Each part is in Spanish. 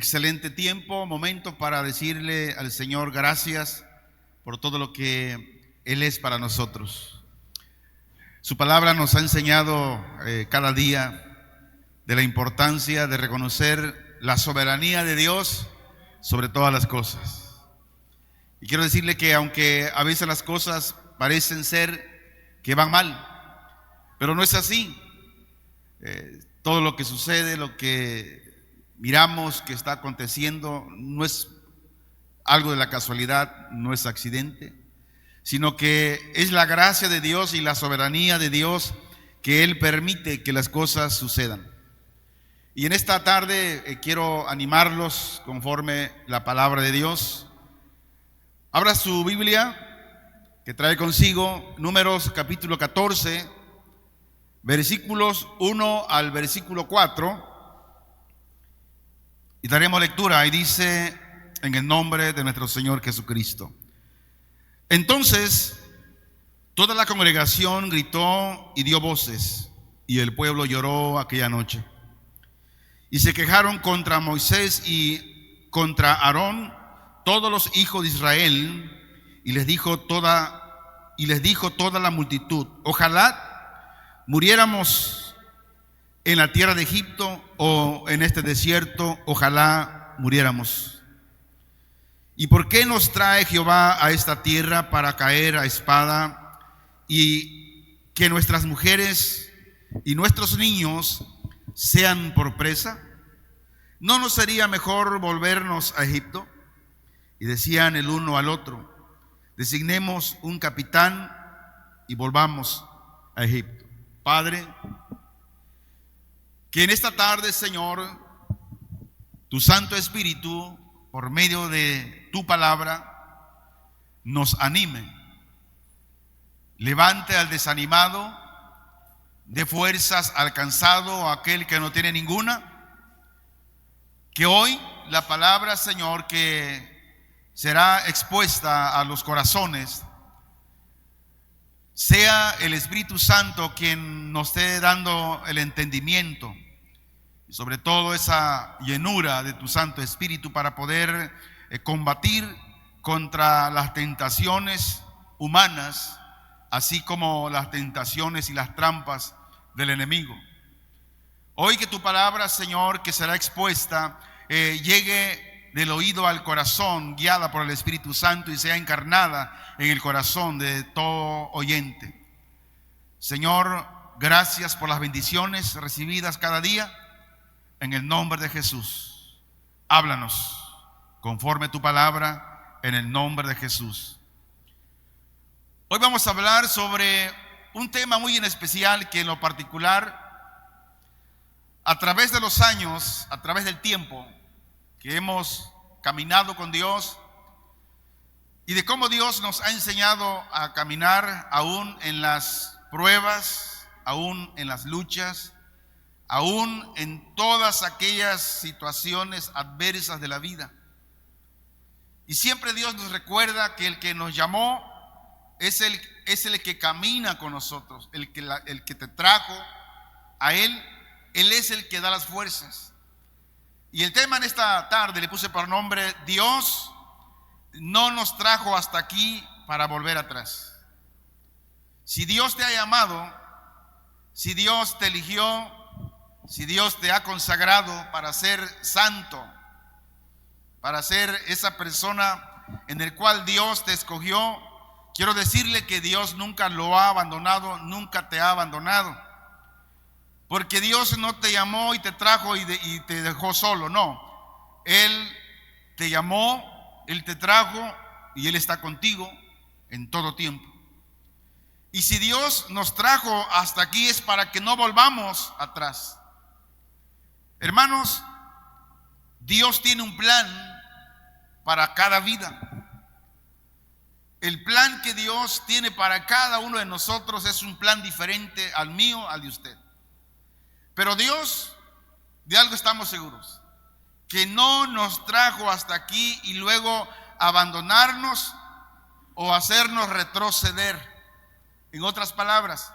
excelente tiempo, momento para decirle al Señor gracias por todo lo que Él es para nosotros. Su palabra nos ha enseñado cada día de la importancia de reconocer la soberanía de Dios sobre todas las cosas. Y quiero decirle que aunque a veces las cosas parecen ser que van mal, pero no es así. Todo lo que sucede, lo que miramos que está aconteciendo, no es algo de la casualidad, no es accidente, sino que es la gracia de Dios y la soberanía de Dios que Él permite que las cosas sucedan. Y en esta tarde quiero animarlos conforme la palabra de Dios. Abra su Biblia que trae consigo Números capítulo 14, versículos 1 al versículo 4, y daremos lectura. Y dice: en el nombre de nuestro Señor Jesucristo. Entonces toda la congregación gritó y dio voces, y el pueblo lloró aquella noche. Y se quejaron contra Moisés y contra Aarón todos los hijos de Israel, y les dijo toda la multitud: ojalá muriéramos en la tierra de Egipto o en este desierto, ojalá muriéramos. ¿Y por qué nos trae Jehová a esta tierra para caer a espada y que nuestras mujeres y nuestros niños sean por presa? ¿No nos sería mejor volvernos a Egipto? Y decían el uno al otro: designemos un capitán y volvamos a Egipto. Padre, que en esta tarde, Señor, tu Santo Espíritu, por medio de tu palabra, nos anime, levante al desanimado, dé fuerzas al cansado o a aquel que no tiene ninguna. Que hoy la palabra, Señor, que será expuesta a los corazones, sea el Espíritu Santo quien nos esté dando el entendimiento y sobre todo esa llenura de tu Santo Espíritu para poder combatir contra las tentaciones humanas, así como las tentaciones y las trampas del enemigo. Hoy que tu palabra, Señor, que será expuesta, llegue del oído al corazón, guiada por el Espíritu Santo, y sea encarnada en el corazón de todo oyente. Señor, gracias por las bendiciones recibidas cada día. En el nombre de Jesús, háblanos conforme a tu palabra, en el nombre de Jesús. Hoy vamos a hablar sobre un tema muy en especial que en lo particular, a través de los años, a través del tiempo que hemos caminado con Dios y de cómo Dios nos ha enseñado a caminar aún en las pruebas, aún en las luchas, aún en todas aquellas situaciones adversas de la vida. Y siempre Dios nos recuerda que el que nos llamó es el que camina con nosotros, el que te trajo a Él es el que da las fuerzas. Y el tema en esta tarde le puse por nombre: Dios no nos trajo hasta aquí para volver atrás. Si Dios te ha llamado, si Dios te eligió, si Dios te ha consagrado para ser santo, para ser esa persona en el cual Dios te escogió, quiero decirle que Dios nunca lo ha abandonado, nunca te ha abandonado. Porque Dios no te llamó y te trajo y te dejó solo, no. Él te llamó, Él te trajo y Él está contigo en todo tiempo. Y si Dios nos trajo hasta aquí es para que no volvamos atrás. Hermanos, Dios tiene un plan para cada vida. El plan que Dios tiene para cada uno de nosotros es un plan diferente al mío, al de usted. Pero Dios, de algo estamos seguros, que no nos trajo hasta aquí y luego abandonarnos o hacernos retroceder. En otras palabras,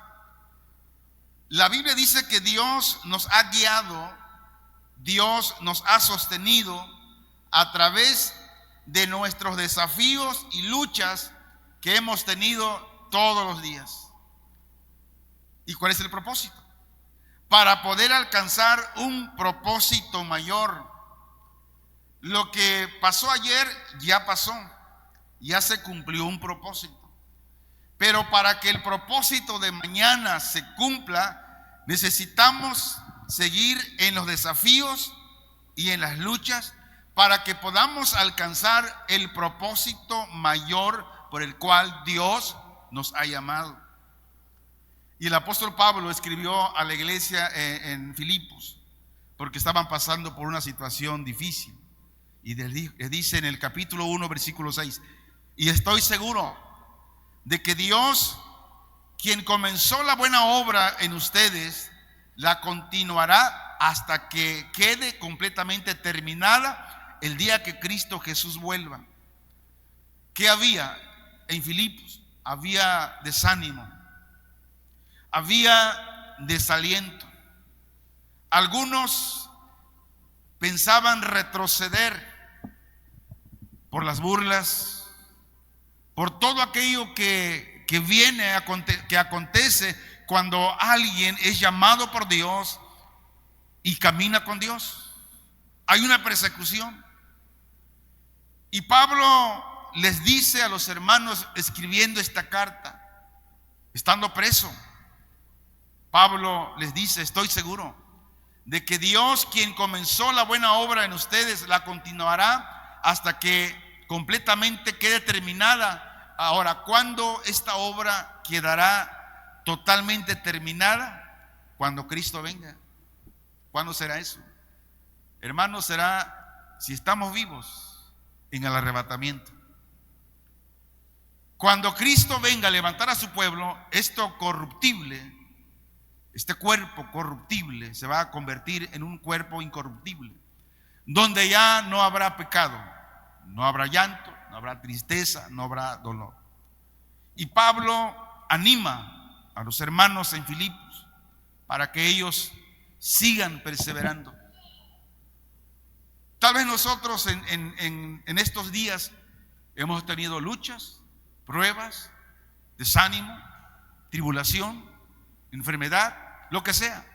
la Biblia dice que Dios nos ha guiado, Dios nos ha sostenido, a través de nuestros desafíos y luchas que hemos tenido todos los días. ¿Y cuál es el propósito? Para poder alcanzar un propósito mayor. Lo que pasó ayer ya pasó, ya se cumplió un propósito. Pero para que el propósito de mañana se cumpla, necesitamos seguir en los desafíos y en las luchas para que podamos alcanzar el propósito mayor por el cual Dios nos ha llamado. Y el apóstol Pablo escribió a la iglesia en Filipos, porque estaban pasando por una situación difícil. Y les dice en el capítulo 1, versículo 6, y estoy seguro de que Dios, quien comenzó la buena obra en ustedes, la continuará hasta que quede completamente terminada el día que Cristo Jesús vuelva. ¿Qué había en Filipos? Había desánimo, había desaliento. Algunos pensaban retroceder por las burlas, por todo aquello que acontece cuando alguien es llamado por Dios y camina con Dios. Hay una persecución. Y Pablo les dice a los hermanos, escribiendo esta carta, estando preso, Pablo les dice: estoy seguro de que Dios, quien comenzó la buena obra en ustedes, la continuará hasta que completamente quede terminada. Ahora, ¿cuándo esta obra quedará totalmente terminada? Cuando Cristo venga. ¿Cuándo será eso? Hermanos, será, si estamos vivos, en el arrebatamiento. Cuando Cristo venga a levantar a su pueblo, esto corruptible, este cuerpo corruptible, se va a convertir en un cuerpo incorruptible, donde ya no habrá pecado, no habrá llanto, no habrá tristeza, no habrá dolor. Y Pablo anima a los hermanos en Filipos para que ellos sigan perseverando. Tal vez nosotros en estos días hemos tenido luchas, pruebas, desánimo, tribulación, enfermedad, lo que sea.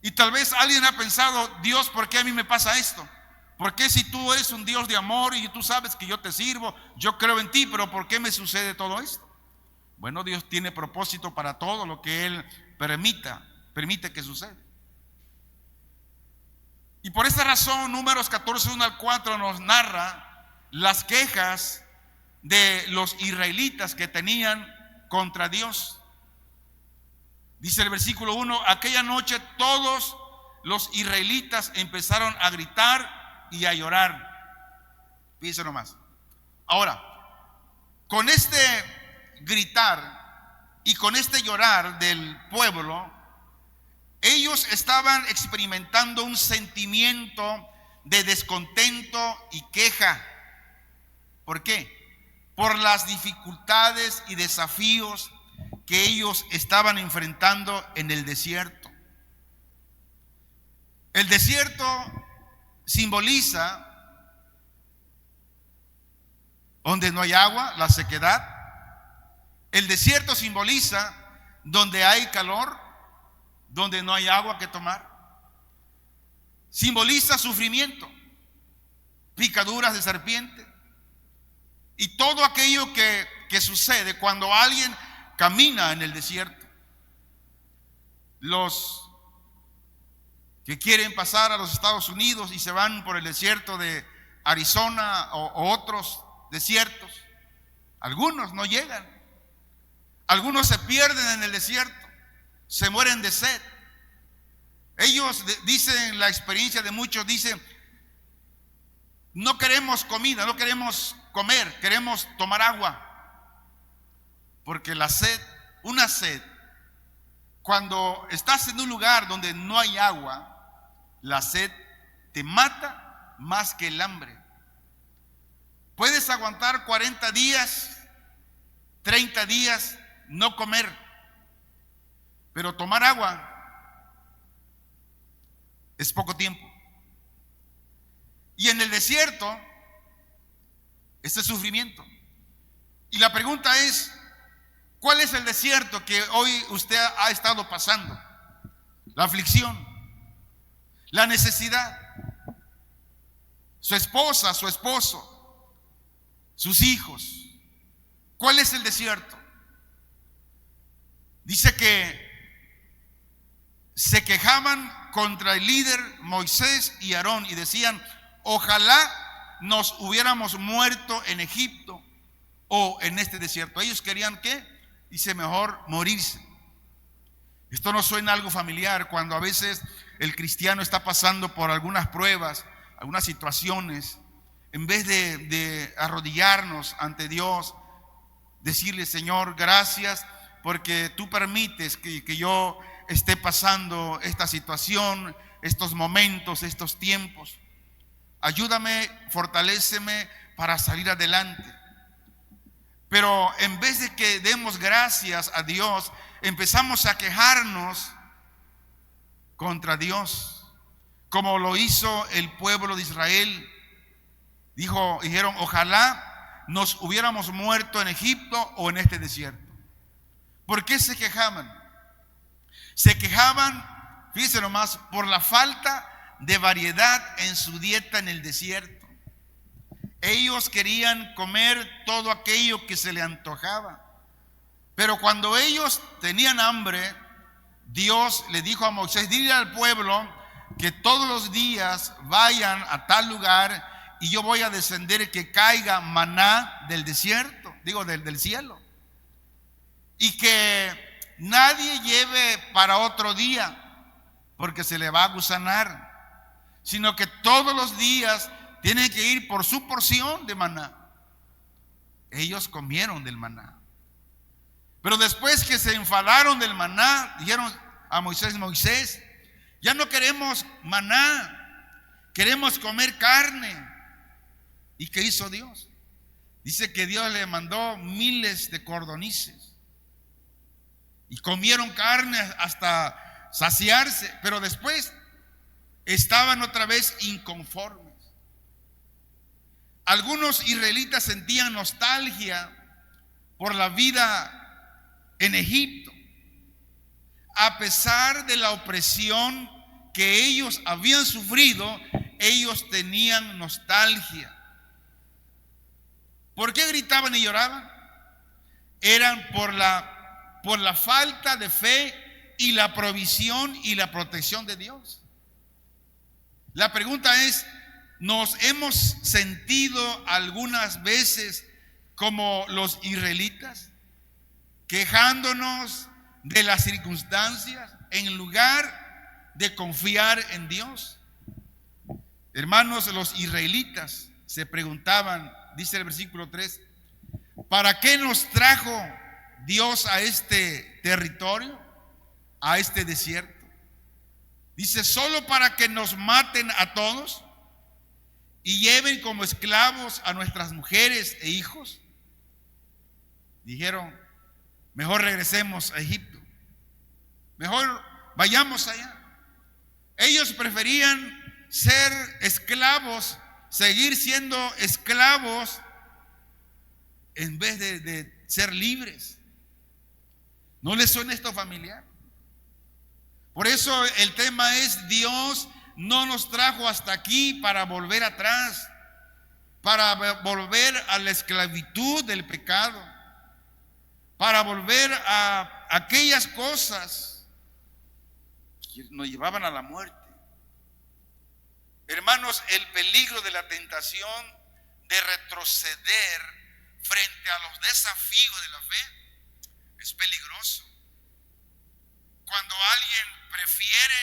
Y tal vez alguien ha pensado: Dios, ¿por qué a mí me pasa esto? ¿Por qué, si tú eres un Dios de amor y tú sabes que yo te sirvo, yo creo en ti, pero por qué me sucede todo esto? Bueno, Dios tiene propósito para todo lo que Él permite que suceda. Y por esta razón, Números 14, 1 al 4 nos narra las quejas de los israelitas que tenían contra Dios. Dice el versículo 1: aquella noche todos los israelitas empezaron a gritar y a llorar. Fíjense nomás. Ahora, con este gritar y con este llorar del pueblo, ellos estaban experimentando un sentimiento de descontento y queja. ¿Por qué? Por las dificultades y desafíos que ellos estaban enfrentando en el desierto. El desierto simboliza donde no hay agua, la sequedad. El desierto simboliza donde hay calor, donde no hay agua que tomar. Simboliza sufrimiento, picaduras de serpiente y todo aquello que sucede cuando alguien camina en el desierto. Los que quieren pasar a los Estados Unidos y se van por el desierto de Arizona o otros desiertos, algunos no llegan, algunos se pierden en el desierto, se mueren de sed. Ellos dicen, la experiencia de muchos dice: no queremos comida, no queremos comer, queremos tomar agua. Porque la sed, una sed, cuando estás en un lugar donde no hay agua, la sed te mata más que el hambre. Puedes aguantar 40 días, 30 días, no comer, pero tomar agua es poco tiempo. Y en el desierto, este sufrimiento. Y la pregunta es, ¿cuál es el desierto que hoy usted ha estado pasando? La aflicción, la necesidad, su esposa, su esposo, sus hijos. ¿Cuál es el desierto? Dice que se quejaban contra el líder Moisés y Aarón y decían: ojalá nos hubiéramos muerto en Egipto o en este desierto. Ellos querían, ¿qué? Dice, mejor morirse. Esto no suena algo familiar cuando a veces el cristiano está pasando por algunas pruebas, algunas situaciones. En vez de arrodillarnos ante Dios, decirle: Señor, gracias porque tú permites que yo esté pasando esta situación, estos momentos, estos tiempos. Ayúdame, fortaléceme para salir adelante. Pero en vez de que demos gracias a Dios, empezamos a quejarnos contra Dios, como lo hizo el pueblo de Israel. Dijeron: ojalá nos hubiéramos muerto en Egipto o en este desierto. ¿Por qué se quejaban? Se quejaban, fíjense nomás, por la falta de variedad en su dieta en el desierto. Ellos querían comer todo aquello que se les antojaba. Pero cuando ellos tenían hambre, Dios le dijo a Moisés: dile al pueblo que todos los días vayan a tal lugar y yo voy a descender que caiga maná del desierto, del cielo. Y que nadie lleve para otro día, porque se le va a gusanar, sino que todos los días tienen que ir por su porción de maná. Ellos comieron del maná. Pero después que se enfadaron del maná, dijeron a Moisés: Moisés, ya no queremos maná, queremos comer carne. ¿Y qué hizo Dios? Dice que Dios le mandó miles de codornices y comieron carne hasta saciarse, pero después estaban otra vez inconformes. Algunos israelitas sentían nostalgia por la vida en Egipto, a pesar de la opresión que ellos habían sufrido. Ellos tenían nostalgia. ¿Por qué gritaban y lloraban? Eran por la falta de fe y la provisión y la protección de Dios. La pregunta es: ¿nos hemos sentido algunas veces como los israelitas, quejándonos de las circunstancias en lugar de confiar en Dios? Hermanos, los israelitas se preguntaban, dice el versículo 3, ¿para qué nos trajo Dios a este territorio, a este desierto? Dice: ¿solo para que nos maten a todos y lleven como esclavos a nuestras mujeres e hijos? Dijeron: mejor regresemos a Egipto, mejor vayamos allá. Ellos preferían ser esclavos, seguir siendo esclavos, en vez de ser libres. ¿No les suena esto familiar? Por eso el tema es: Dios no nos trajo hasta aquí para volver atrás, para volver a la esclavitud del pecado, para volver a aquellas cosas que nos llevaban a la muerte. Hermanos, el peligro de la tentación de retroceder frente a los desafíos de la fe es peligroso. Cuando alguien prefiere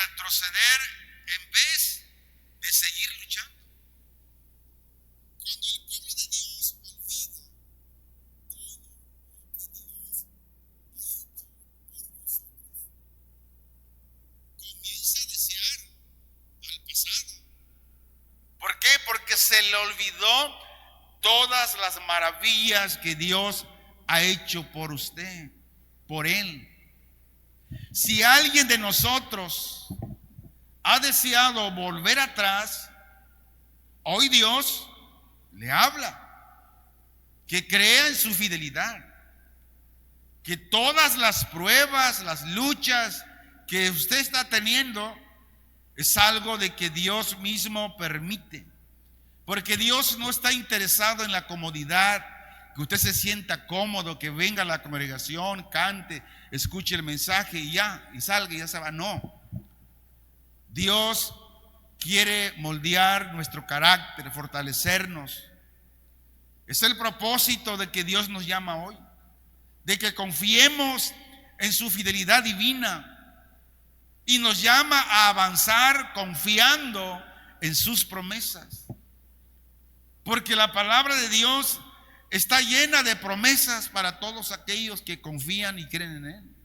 retroceder en vez de seguir luchando. Cuando el pueblo de Dios olvida comienza a desear al pasado. ¿Por qué? Porque se le olvidó todas las maravillas que Dios ha hecho por usted, por él. Si alguien de nosotros ha deseado volver atrás, hoy Dios le habla, que crea en su fidelidad, que todas las pruebas, las luchas que usted está teniendo es algo de que Dios mismo permite, porque Dios no está interesado en la comodidad, que usted se sienta cómodo, que venga a la congregación, cante, escuche el mensaje y ya, y salga y ya se va. No, Dios quiere moldear nuestro carácter, fortalecernos. Es el propósito de que Dios nos llama hoy, de que confiemos en su fidelidad divina, y nos llama a avanzar confiando en sus promesas, porque la palabra de Dios está llena de promesas para todos aquellos que confían y creen en Él.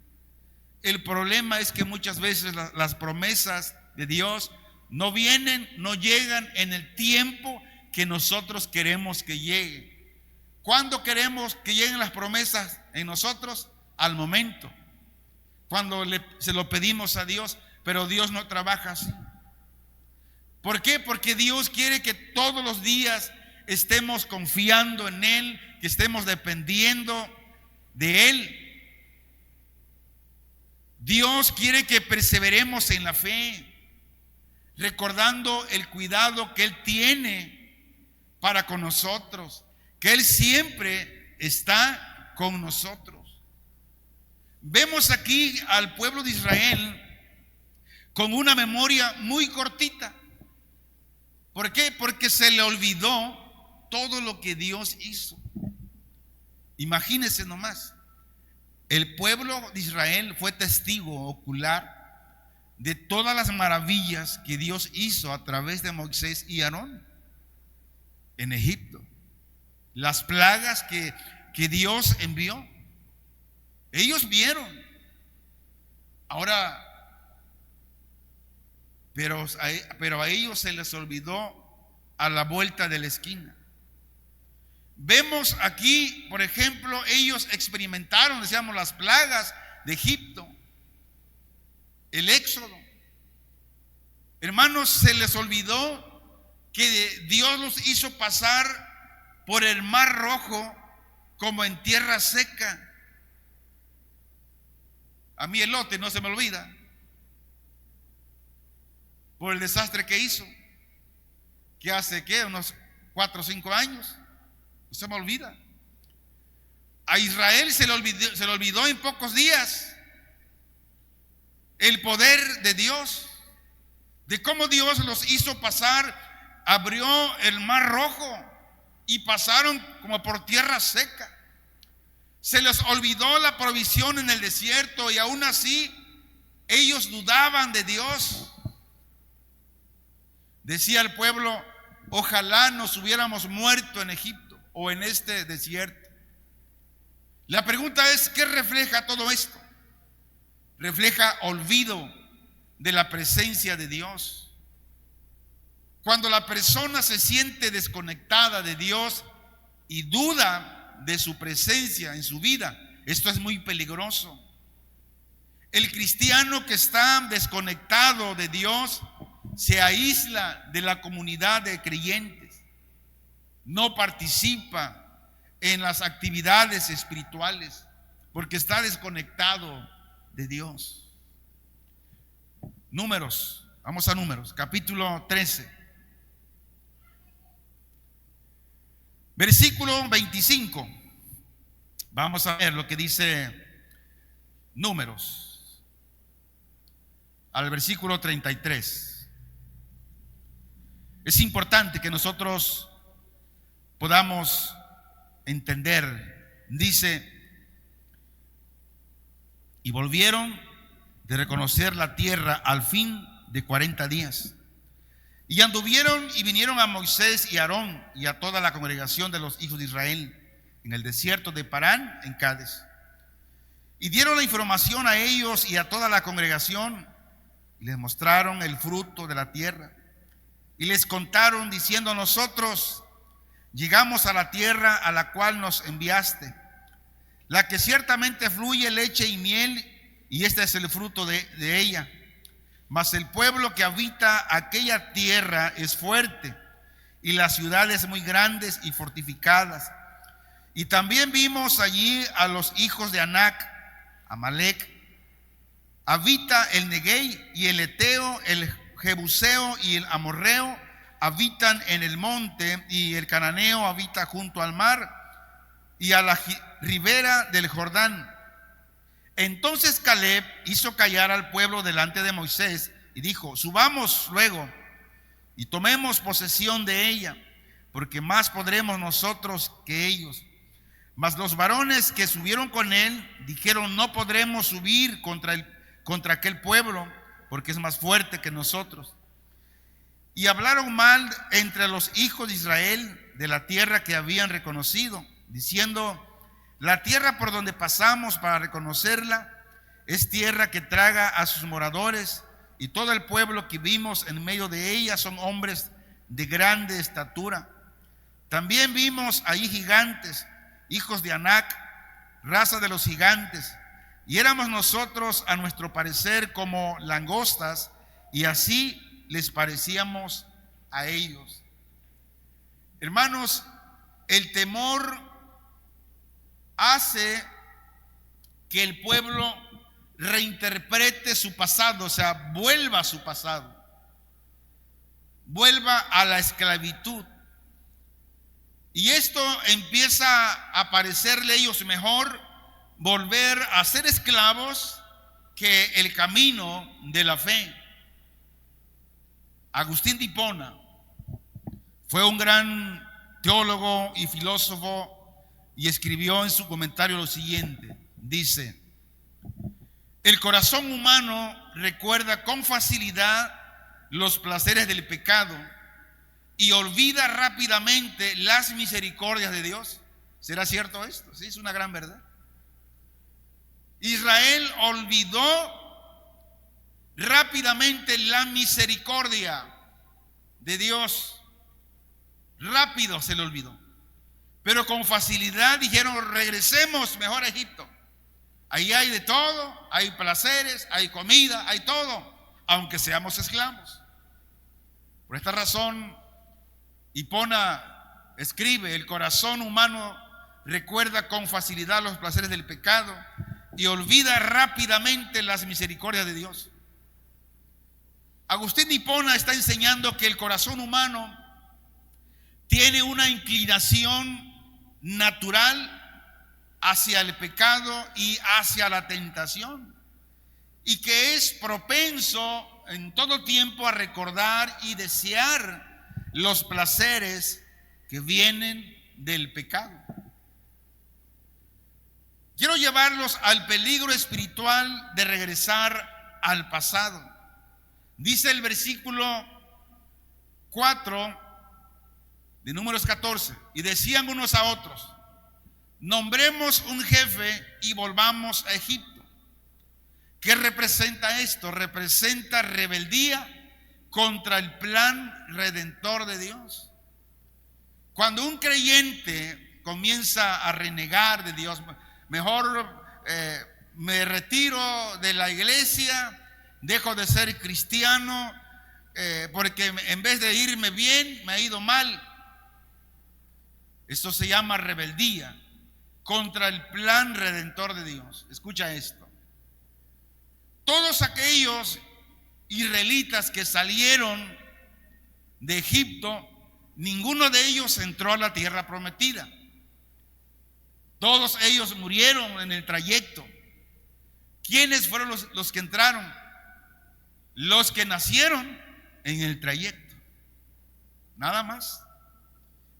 El problema es que muchas veces las promesas de Dios no vienen, no llegan en el tiempo que nosotros queremos que llegue. ¿Cuándo queremos que lleguen las promesas en nosotros? Al momento, cuando se lo pedimos a Dios, pero Dios no trabaja así. ¿Por qué? Porque Dios quiere que todos los días estemos confiando en Él, que estemos dependiendo de Él. Dios quiere que perseveremos en la fe, recordando el cuidado que Él tiene para con nosotros, que Él siempre está con nosotros. Vemos aquí al pueblo de Israel con una memoria muy cortita. ¿Por qué? Porque se le olvidó todo lo que Dios hizo. Imagínense nomás, el pueblo de Israel fue testigo ocular de todas las maravillas que Dios hizo a través de Moisés y Aarón en Egipto. Las plagas que Dios envió, ellos vieron. Ahora, pero a ellos se les olvidó a la vuelta de la esquina. Vemos aquí, por ejemplo, ellos experimentaron, decíamos, las plagas de Egipto, el éxodo. Hermanos, se les olvidó que Dios los hizo pasar por el mar Rojo como en tierra seca. A mí el lote no se me olvida por el desastre que hizo, que hace unos 4 o 5 años. No se me olvida. A Israel se le olvidó en pocos días el poder de Dios, de cómo Dios los hizo pasar, abrió el mar Rojo y pasaron como por tierra seca. Se les olvidó la provisión en el desierto y aún así ellos dudaban de Dios. Decía el pueblo: ojalá nos hubiéramos muerto en Egipto o en este desierto. La pregunta es, ¿qué refleja todo esto? Refleja olvido de la presencia de Dios. Cuando la persona se siente desconectada de Dios y duda de su presencia en su vida, esto es muy peligroso. El cristiano que está desconectado de Dios se aísla de la comunidad de creyentes, no participa en las actividades espirituales porque está desconectado de Dios. Números, vamos a Números, capítulo 13, versículo 25. Vamos a ver lo que dice Números al versículo 33. Es importante que nosotros podamos entender. Dice: y volvieron de reconocer la tierra al fin de 40 días. Y anduvieron y vinieron a Moisés y a Aarón y a toda la congregación de los hijos de Israel en el desierto de Parán, en Cádiz. Y dieron la información a ellos y a toda la congregación, y les mostraron el fruto de la tierra. Y les contaron diciendo: nosotros llegamos a la tierra a la cual nos enviaste, la que ciertamente fluye leche y miel, y este es el fruto de ella. Mas el pueblo que habita aquella tierra es fuerte, y las ciudades muy grandes y fortificadas. Y también vimos allí a los hijos de Anac, Amalec. Habita el Neguey y el Eteo, el Jebuseo y el Amorreo habitan en el monte, y el Cananeo habita junto al mar y a la ribera del Jordán. Entonces Caleb hizo callar al pueblo delante de Moisés y dijo: subamos luego y tomemos posesión de ella, porque más podremos nosotros que ellos. Mas los varones que subieron con él dijeron: no podremos subir contra aquel pueblo, porque es más fuerte que nosotros. Y hablaron mal entre los hijos de Israel de la tierra que habían reconocido, diciendo: la tierra por donde pasamos para reconocerla es tierra que traga a sus moradores, y todo el pueblo que vimos en medio de ella son hombres de grande estatura. También vimos allí gigantes, hijos de Anac, raza de los gigantes, y éramos nosotros a nuestro parecer como langostas, y así les parecíamos a ellos. Hermanos, el temor hace que el pueblo reinterprete su pasado, o sea, vuelva a su pasado, vuelva a la esclavitud. Y esto empieza a parecerle a ellos mejor volver a ser esclavos que el camino de la fe. Agustín de Hipona fue un gran teólogo y filósofo, y escribió en su comentario lo siguiente. Dice: el corazón humano recuerda con facilidad los placeres del pecado y olvida rápidamente las misericordias de Dios. ¿Será cierto esto? Sí, es una gran verdad. Israel olvidó rápidamente la misericordia de Dios. Rápido se le olvidó. Pero con facilidad dijeron: regresemos mejor a Egipto. Ahí hay de todo, hay placeres, hay comida, hay todo, aunque seamos esclavos. Por esta razón, Hipona escribe: el corazón humano recuerda con facilidad los placeres del pecado y olvida rápidamente las misericordias de Dios. Agustín de Hipona está enseñando que el corazón humano tiene una inclinación natural hacia el pecado y hacia la tentación, y que es propenso en todo tiempo a recordar y desear los placeres que vienen del pecado. Quiero llevarlos al peligro espiritual de regresar al pasado. Dice el versículo 4 de Números 14: y decían unos a otros: nombremos un jefe y volvamos a Egipto. ¿Qué representa esto? Representa rebeldía contra el plan redentor de Dios. Cuando un creyente comienza a renegar de Dios, mejor me retiro de la iglesia, dejo de ser cristiano, porque en vez de irme bien, me ha ido mal. Esto se llama rebeldía contra el plan redentor de Dios. Escucha esto: todos aquellos israelitas que salieron de Egipto, ninguno de ellos entró a la tierra prometida. Todos ellos murieron en el trayecto. ¿Quiénes fueron los que entraron? Los que nacieron en el trayecto, nada más.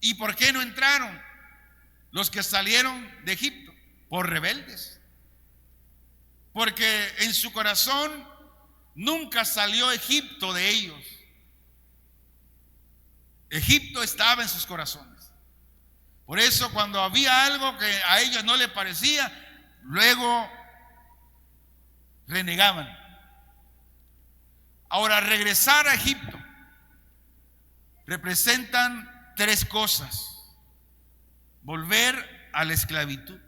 ¿Y por qué no entraron los que salieron de Egipto? Por rebeldes. Porque en su corazón nunca salió Egipto de ellos. Egipto estaba en sus corazones. Por eso, cuando había algo que a ellos no les parecía, luego renegaban. Ahora, regresar a Egipto representan tres cosas: volver a la esclavitud.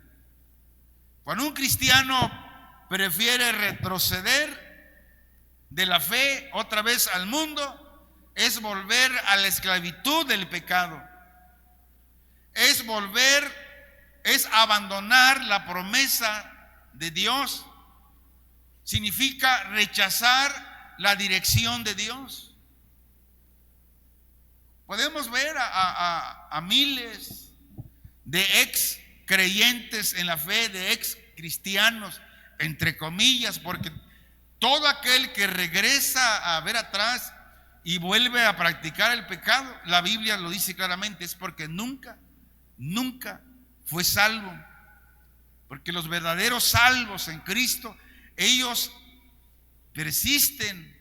Cuando un cristiano prefiere retroceder de la fe otra vez al mundo, es volver a la esclavitud del pecado. Es abandonar la promesa de Dios. Significa rechazar la dirección de Dios. Podemos ver a miles de ex creyentes en la fe, de ex cristianos, entre comillas, porque todo aquel que regresa a ver atrás y vuelve a practicar el pecado, la Biblia lo dice claramente, es porque nunca fue salvo. Porque los verdaderos salvos en Cristo, ellos persisten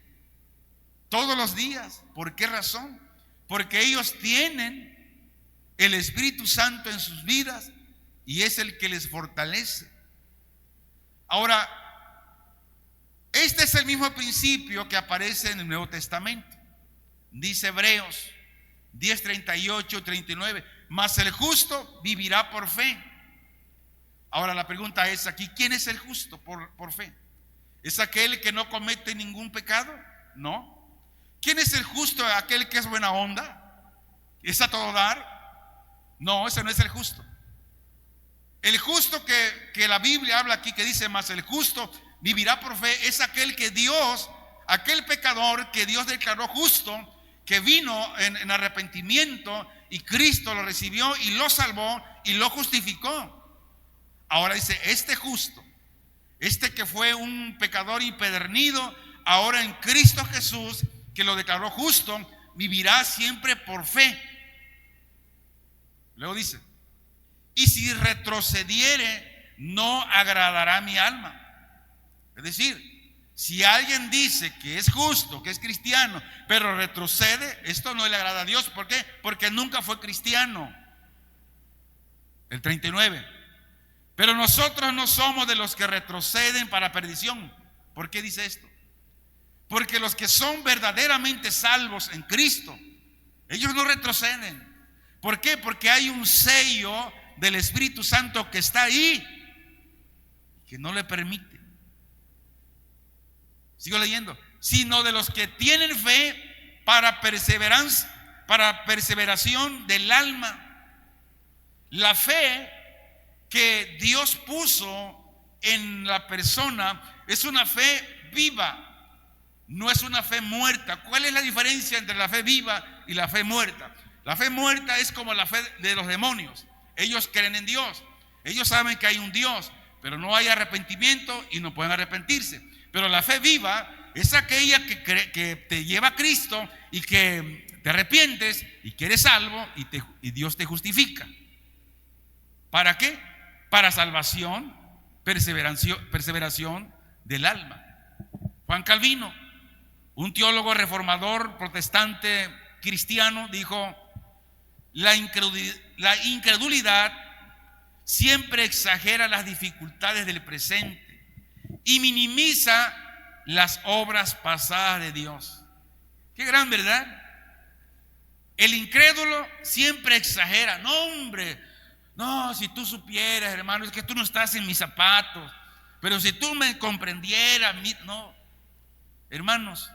todos los días. ¿Por qué razón? Porque ellos tienen el Espíritu Santo en sus vidas y es el que les fortalece. Ahora, este es el mismo principio que aparece en el Nuevo Testamento. Dice Hebreos 10, 38, 39, mas el justo vivirá por fe. Ahora la pregunta es aquí, ¿quién es el justo por fe? ¿Es aquel que no comete ningún pecado? No. ¿Quién es el justo? ¿Aquel que es buena onda? ¿Es a todo dar? No, ese no es el justo. El justo que la Biblia habla aquí, que dice, mas el justo vivirá por fe, es aquel que Dios, aquel pecador que Dios declaró justo, que vino en arrepentimiento y Cristo lo recibió y lo salvó y lo justificó. Ahora dice, este justo, este que fue un pecador impedernido, ahora en Cristo Jesús, que lo declaró justo, vivirá siempre por fe. Luego dice, y si retrocediere, no agradará mi alma. Es decir, si alguien dice que es justo, que es cristiano, pero retrocede, esto no le agrada a Dios. ¿Por qué? Porque nunca fue cristiano. El 39. Pero nosotros no somos de los que retroceden para perdición. ¿Por qué dice esto? Porque los que son verdaderamente salvos en Cristo, ellos no retroceden. ¿Por qué? Porque hay un sello del Espíritu Santo que está ahí, que no le permite. Sigo leyendo. Sino de los que tienen fe para perseveración del alma. La fe que Dios puso en la persona es una fe viva, no es una fe muerta. ¿Cuál es la diferencia entre la fe viva y la fe muerta? La fe muerta es como la fe de los demonios. Ellos creen en Dios, ellos saben que hay un Dios, pero no hay arrepentimiento y no pueden arrepentirse. Pero la fe viva es aquella que te lleva a Cristo y que te arrepientes y que eres salvo y Dios te justifica. ¿Para qué? Para salvación, perseveración del alma. Juan Calvino, un teólogo reformador protestante cristiano, dijo: la incredulidad siempre exagera las dificultades del presente y minimiza las obras pasadas de Dios. Qué gran verdad. El incrédulo siempre exagera. No, hombre, no, si tú supieras, hermano, es que tú no estás en mis zapatos, pero si tú me comprendieras, no, hermanos,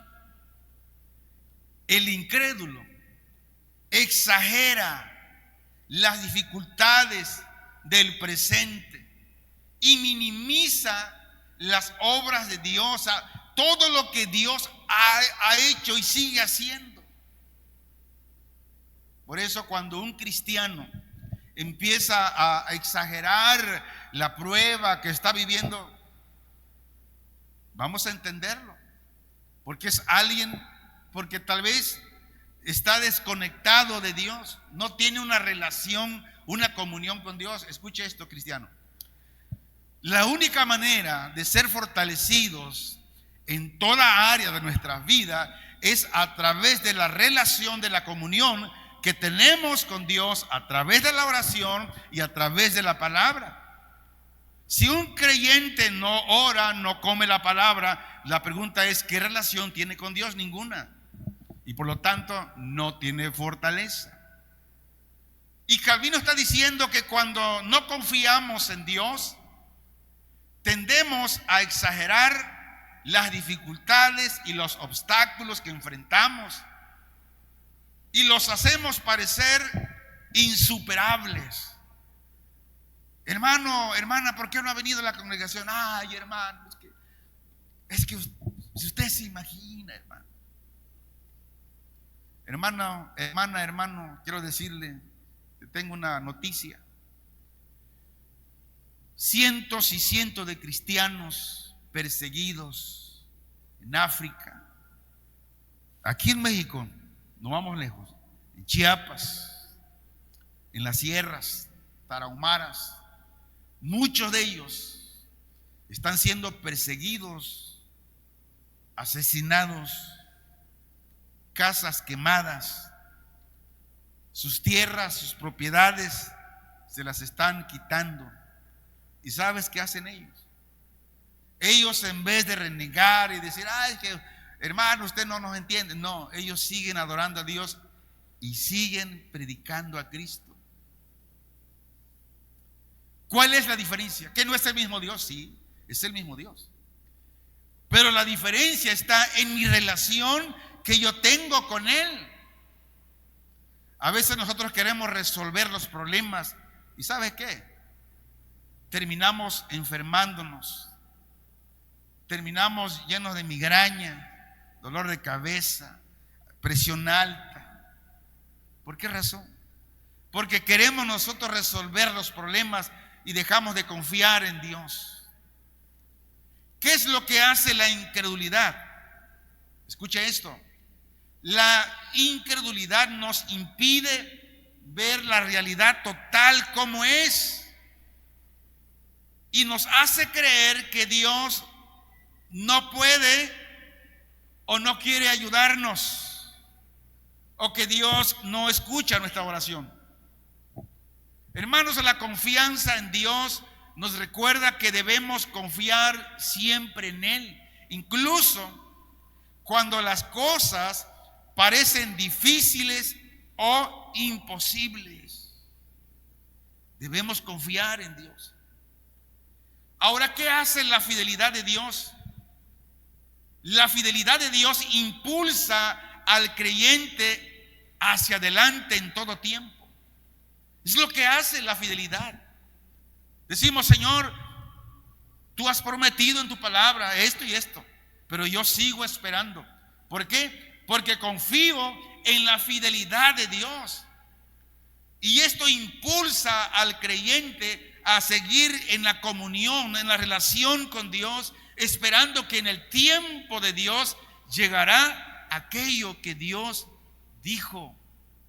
el incrédulo exagera las dificultades del presente y minimiza las obras de Dios, todo lo que Dios ha hecho y sigue haciendo. Por eso cuando un cristiano empieza a exagerar la prueba que está viviendo, vamos a entenderlo, porque es alguien, porque tal vez está desconectado de Dios, no tiene una relación, una comunión con Dios. Escuche esto, cristiano. La única manera de ser fortalecidos en toda área de nuestra vida es a través de la relación, de la comunión que tenemos con Dios, a través de la oración y a través de la palabra. Si un creyente no ora, no come la palabra, la pregunta es: ¿qué relación tiene con Dios? Ninguna. Y por lo tanto no tiene fortaleza. Y Calvino está diciendo que cuando no confiamos en Dios, tendemos a exagerar las dificultades y los obstáculos que enfrentamos. y los hacemos parecer insuperables. Hermano, hermana, ¿por qué no ha venido a la congregación? Ay, hermano, es que si usted se imagina, hermano. Hermano, quiero decirle que tengo una noticia. Cientos y cientos de cristianos perseguidos en África, aquí en México, no vamos lejos, en Chiapas, en las sierras tarahumaras, muchos de ellos están siendo perseguidos, asesinados, casas quemadas, sus tierras, sus propiedades se las están quitando. ¿Y sabes qué hacen ellos? Ellos, en vez de renegar y decir, ay, que hermano, usted no nos entiende, no, ellos siguen adorando a Dios y siguen predicando a Cristo. ¿Cuál es la diferencia? ¿Que no es el mismo Dios? Sí, es el mismo Dios. Pero la diferencia está en mi relación que yo tengo con Él. A veces nosotros queremos resolver los problemas y ¿sabes qué? Terminamos enfermándonos, terminamos llenos de migraña, dolor de cabeza, presión alta. ¿Por qué razón? Porque queremos nosotros resolver los problemas y dejamos de confiar en Dios. ¿Qué es lo que hace la incredulidad? Escucha esto. La incredulidad nos impide ver la realidad total como es. Y nos hace creer que Dios no puede o no quiere ayudarnos, o que Dios no escucha nuestra oración. Hermanos, la confianza en Dios nos recuerda que debemos confiar siempre en Él, incluso cuando las cosas parecen difíciles o imposibles. Debemos confiar en Dios. Ahora, ¿qué hace la fidelidad de Dios? La fidelidad de Dios impulsa al creyente hacia adelante en todo tiempo. Es lo que hace la fidelidad. Decimos, Señor, tú has prometido en tu palabra esto y esto, pero yo sigo esperando. ¿Por qué? Porque confío en la fidelidad de Dios. Y esto impulsa al creyente a seguir en la comunión, en la relación con Dios, esperando que en el tiempo de Dios llegará aquello que Dios dijo,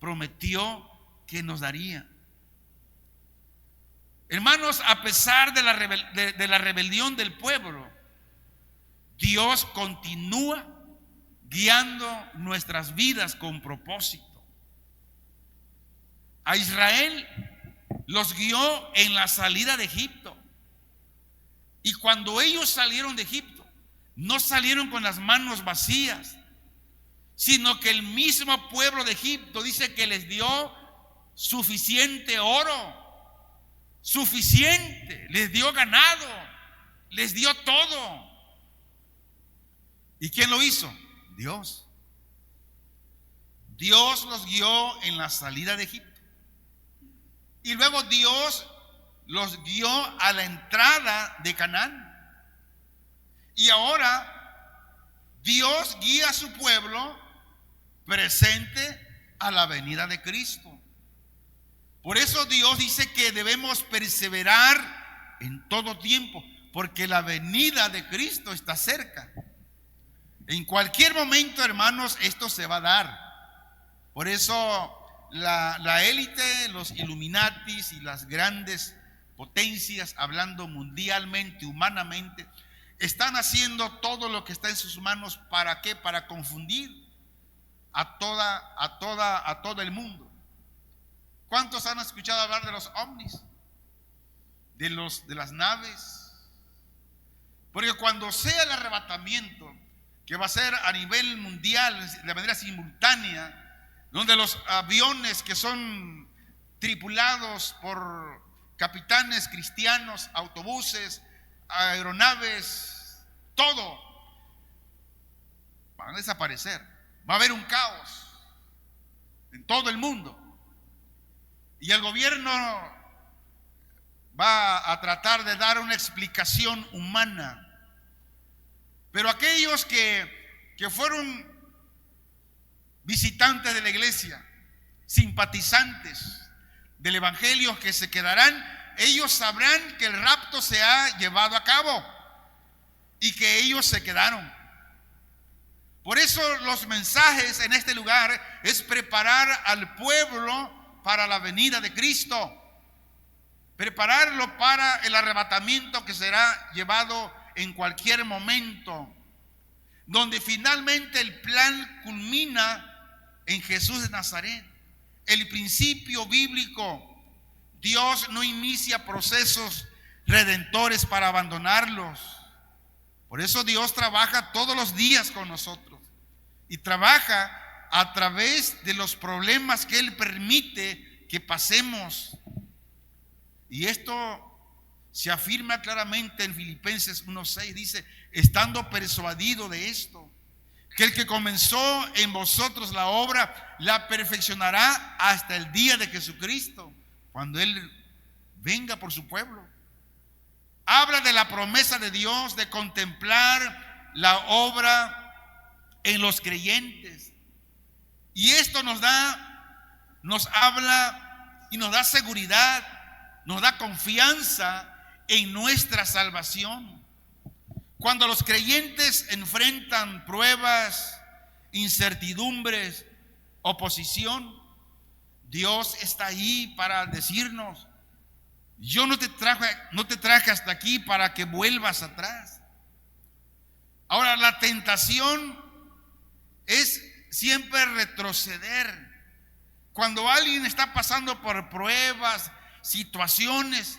prometió que nos daría. Hermanos, a pesar de la rebelión del pueblo, Dios continúa guiando nuestras vidas con propósito. A Israel los guió en la salida de Egipto. Y cuando ellos salieron de Egipto, no salieron con las manos vacías, sino que el mismo pueblo de Egipto dice que les dio suficiente oro, suficiente, les dio ganado, les dio todo. ¿Y quién lo hizo? Dios. Dios los guió en la salida de Egipto. Y luego Dios los guió a la entrada de Canaán. Y ahora Dios guía a su pueblo presente a la venida de Cristo. Por eso Dios dice que debemos perseverar en todo tiempo, porque la venida de Cristo está cerca. En cualquier momento, hermanos, esto se va a dar. Por eso la élite, los Illuminatis y las grandes potencias, hablando mundialmente, humanamente, están haciendo todo lo que está en sus manos. ¿Para qué? Para confundir a todo el mundo. ¿Cuántos han escuchado hablar de los ovnis? De las naves. Porque cuando sea el arrebatamiento, que va a ser a nivel mundial, de manera simultánea, donde los aviones que son tripulados por capitanes cristianos, autobuses, aeronaves, todo van a desaparecer. Va a haber un caos. en todo el mundo. Y el gobierno va a tratar de dar una explicación humana. Pero aquellos que fueron visitantes de la iglesia, simpatizantes del evangelio que se quedarán, ellos sabrán que el rapto se ha llevado a cabo y que ellos se quedaron. Por eso los mensajes en este lugar es preparar al pueblo para la venida de Cristo, prepararlo para el arrebatamiento que será llevado en cualquier momento, donde finalmente el plan culmina en Jesús de Nazaret. El principio bíblico: Dios no inicia procesos redentores para abandonarlos. Por eso Dios trabaja todos los días con nosotros y trabaja a través de los problemas que Él permite que pasemos. Y esto se afirma claramente en Filipenses 1:6, dice: estando persuadido de esto, que el que comenzó en vosotros la obra, la perfeccionará hasta el día de Jesucristo, cuando Él venga por su pueblo. Habla de la promesa de Dios de contemplar la obra en los creyentes. Y esto nos habla y nos da seguridad, nos da confianza en nuestra salvación. Cuando los creyentes enfrentan pruebas, incertidumbres, oposición, Dios está ahí para decirnos: yo no te traje hasta aquí para que vuelvas atrás. Ahora, la tentación es siempre retroceder. Cuando alguien está pasando por pruebas, situaciones,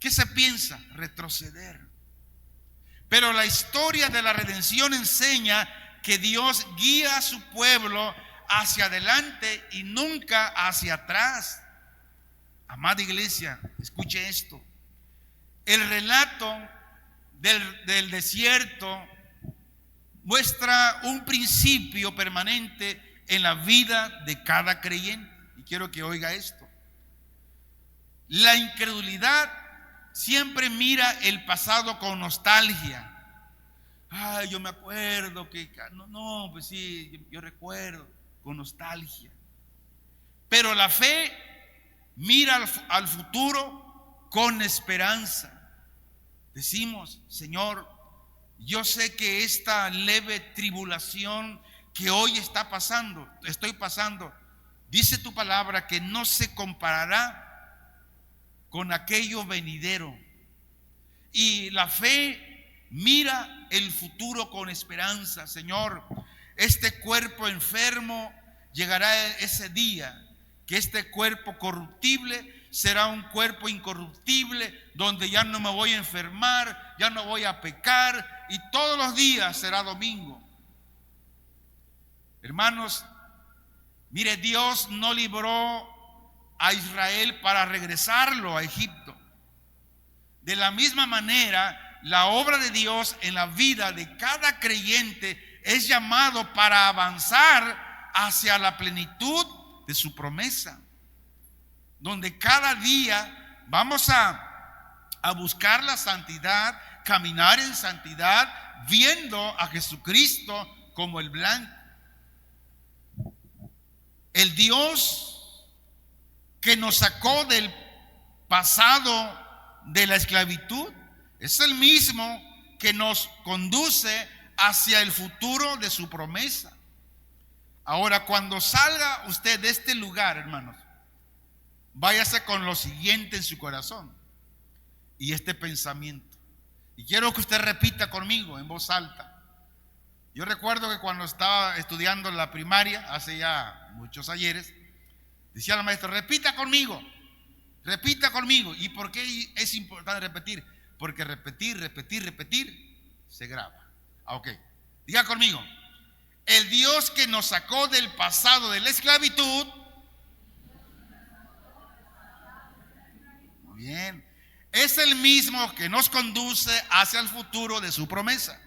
¿qué se piensa? Retroceder. Pero la historia de la redención enseña que Dios guía a su pueblo hacia adelante y nunca hacia atrás. Amada iglesia, escuche esto. El relato del desierto muestra un principio permanente en la vida de cada creyente. Y quiero que oiga esto. La incredulidad siempre mira el pasado con nostalgia. Ay, yo me acuerdo que pues sí, yo recuerdo, con nostalgia. Pero la fe mira al futuro con esperanza. Decimos: Señor, yo sé que esta leve tribulación que hoy estoy pasando, dice tu palabra que no se comparará con aquello venidero. Y la fe mira el futuro con esperanza. Señor, este cuerpo enfermo, llegará ese día que este cuerpo corruptible será un cuerpo incorruptible, donde ya no me voy a enfermar, ya no voy a pecar, y todos los días será domingo. Hermanos, mire, Dios no libró a Israel para regresarlo a Egipto. De la misma manera, la obra de Dios en la vida de cada creyente es llamado para avanzar hacia la plenitud de su promesa, donde cada día vamos a buscar la santidad, caminar en santidad, viendo a Jesucristo como el blanco. El Dios que nos sacó del pasado de la esclavitud es el mismo que nos conduce hacia el futuro de su promesa. Ahora, cuando salga usted de este lugar, hermanos, váyase con lo siguiente en su corazón y este pensamiento. Y quiero que usted repita conmigo en voz alta. Yo recuerdo que cuando estaba estudiando en la primaria, hace ya muchos ayeres, decía la maestra: repita conmigo. ¿Y por qué es importante repetir? Porque repetir se graba. Ok, diga conmigo: el Dios que nos sacó del pasado de la esclavitud. Muy bien. Es el mismo que nos conduce hacia el futuro de su promesa.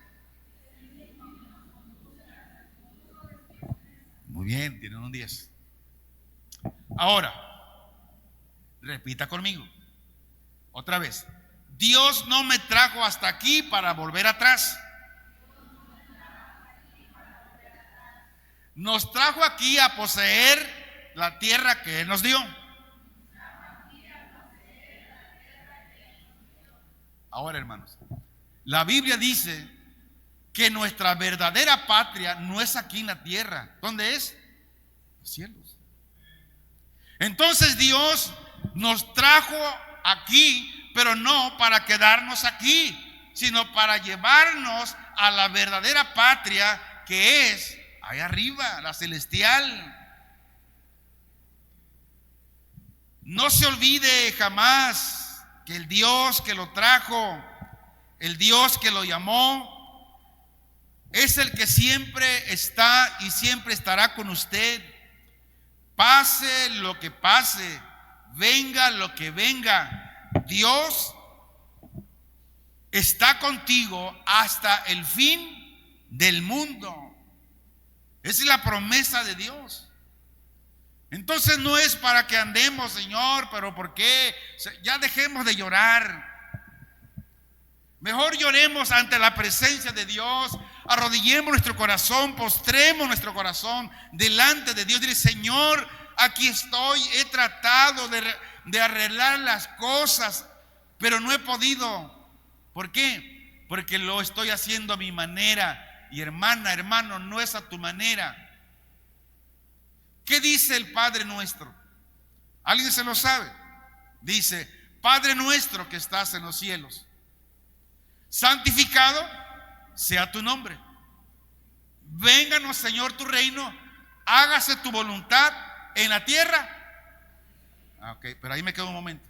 Muy Muy bien, tienen un 10. Ahora, repita conmigo. Otra vez. Dios no me trajo hasta aquí para volver atrás. Nos trajo aquí a poseer la tierra que Él nos dio. Ahora, hermanos, la Biblia dice que nuestra verdadera patria no es aquí en la tierra. ¿Dónde es? Los cielos. Entonces Dios nos trajo aquí, pero no para quedarnos aquí, sino para llevarnos a la verdadera patria que es allá arriba, la celestial. No se olvide jamás que el Dios que lo trajo, el Dios que lo llamó, es el que siempre está y siempre estará con usted. Pase lo que pase, venga lo que venga, Dios está contigo hasta el fin del mundo. Esa es la promesa de Dios. Entonces no es para que andemos, Señor, pero ¿por qué? Ya dejemos de llorar. Mejor lloremos ante la presencia de Dios, arrodillemos nuestro corazón, postremos nuestro corazón delante de Dios. Dile: Señor, aquí estoy, he tratado de arreglar las cosas, pero no he podido. ¿Por qué? Porque lo estoy haciendo a mi manera. Y hermano, no es a tu manera. ¿Qué dice el Padre nuestro? ¿Alguien se lo sabe? Dice: Padre nuestro que estás en los cielos, santificado sea tu nombre. Vénganos, Señor, tu reino. Hágase tu voluntad en la tierra. Ok, pero ahí me quedo un momento.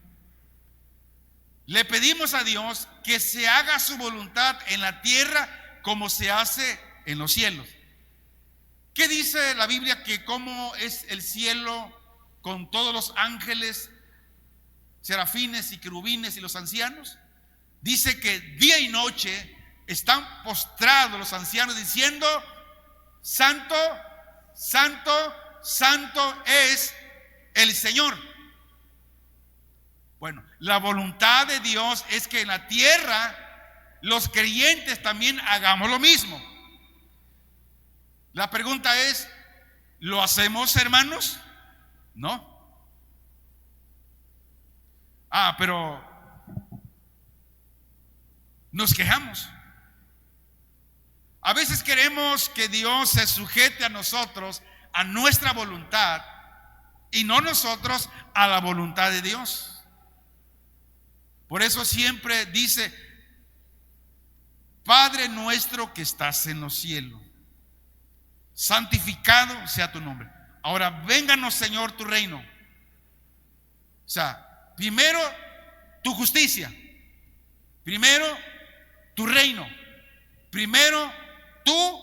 Le pedimos a Dios que se haga su voluntad en la tierra como se hace en los cielos. ¿Qué dice la Biblia? Que cómo es el cielo con todos los ángeles, serafines y querubines y los ancianos. Dice que día y noche están postrados los ancianos diciendo: Santo, santo, santo es el Señor. Bueno, la voluntad de Dios es que en la tierra los creyentes también hagamos lo mismo. La pregunta es: ¿lo hacemos, hermanos? No. Pero nos quejamos. A veces queremos que Dios se sujete a nosotros, a nuestra voluntad, y no nosotros a la voluntad de Dios. Por eso siempre dice: Padre nuestro que estás en los cielos, santificado sea tu nombre. Ahora, vénganos, Señor, tu reino. O sea, primero tu justicia, primero tu reino, primero tú,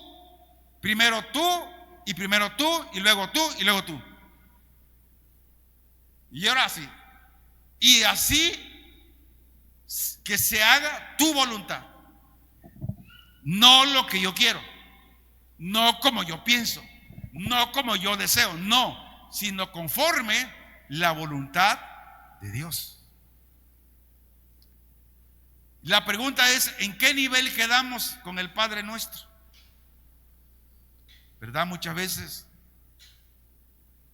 y primero tú, y luego tú, y luego tú. Y ahora sí. Y así que se haga tu voluntad, no lo que yo quiero, no como yo pienso, no como yo deseo, no, sino conforme la voluntad de Dios. La pregunta es: ¿en qué nivel quedamos con el Padre nuestro? ¿Verdad? Muchas veces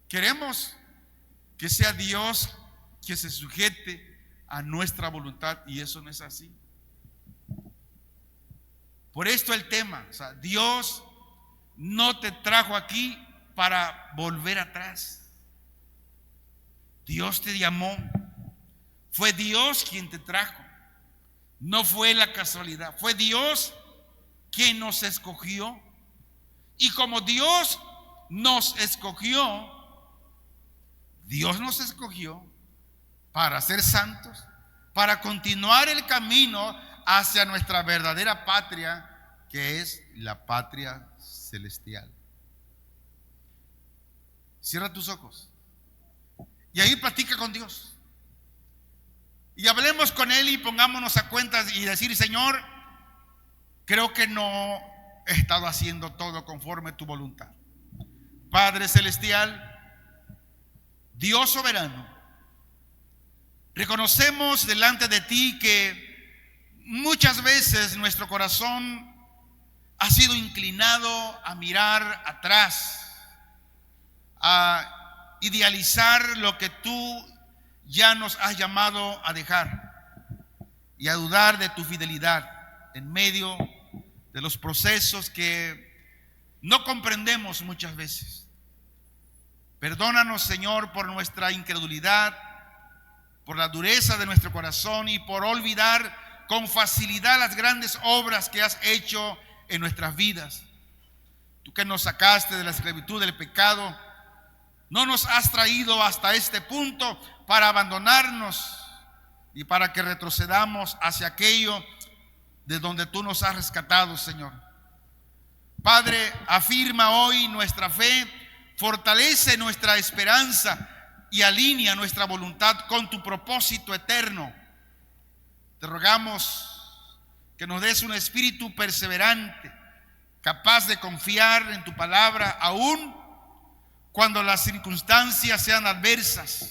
queremos que sea Dios que se sujete a nuestra voluntad, y eso no es así. Por esto el tema, o sea, Dios no te trajo aquí para volver atrás. Dios te llamó, fue Dios quien te trajo, no fue la casualidad, fue Dios quien nos escogió. Y como Dios nos escogió para ser santos, para continuar el camino hacia nuestra verdadera patria, que es la patria celestial. Cierra tus ojos y ahí platica con Dios y hablemos con Él y pongámonos a cuentas y decir: Señor, creo que no he estado haciendo todo conforme tu voluntad. Padre celestial, Dios soberano, reconocemos delante de ti que muchas veces nuestro corazón ha sido inclinado a mirar atrás, a idealizar lo que tú ya nos has llamado a dejar y a dudar de tu fidelidad en medio de los procesos que no comprendemos muchas veces. Perdónanos, Señor, por nuestra incredulidad, por la dureza de nuestro corazón y por olvidar con facilidad las grandes obras que has hecho en nuestras vidas. Tú que nos sacaste de la esclavitud del pecado, no nos has traído hasta este punto para abandonarnos y para que retrocedamos hacia aquello de donde tú nos has rescatado, Señor. Padre, afirma hoy nuestra fe, fortalece nuestra esperanza y alinea nuestra voluntad con tu propósito eterno. Te rogamos que nos des un espíritu perseverante, capaz de confiar en tu palabra, aún cuando las circunstancias sean adversas.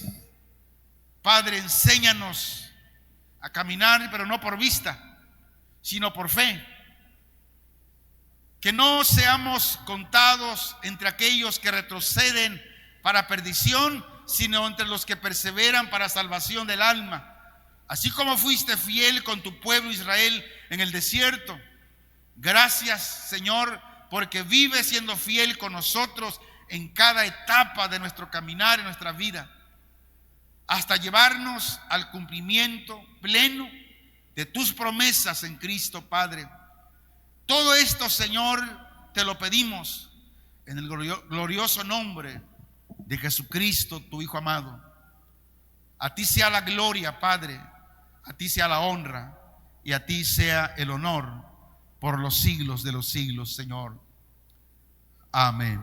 Padre, enséñanos a caminar, pero no por vista, sino por fe. Que no seamos contados entre aquellos que retroceden para perdición, sino entre los que perseveran para salvación del alma. Así como fuiste fiel con tu pueblo Israel en el desierto. Gracias, Señor, porque vives siendo fiel con nosotros en cada etapa de nuestro caminar, en nuestra vida, hasta llevarnos al cumplimiento pleno de tus promesas en Cristo, Padre. Todo esto, Señor, te lo pedimos en el glorioso nombre de Jesucristo, tu Hijo amado. A ti sea la gloria, Padre, a ti sea la honra y a ti sea el honor por los siglos de los siglos, Señor. Amén.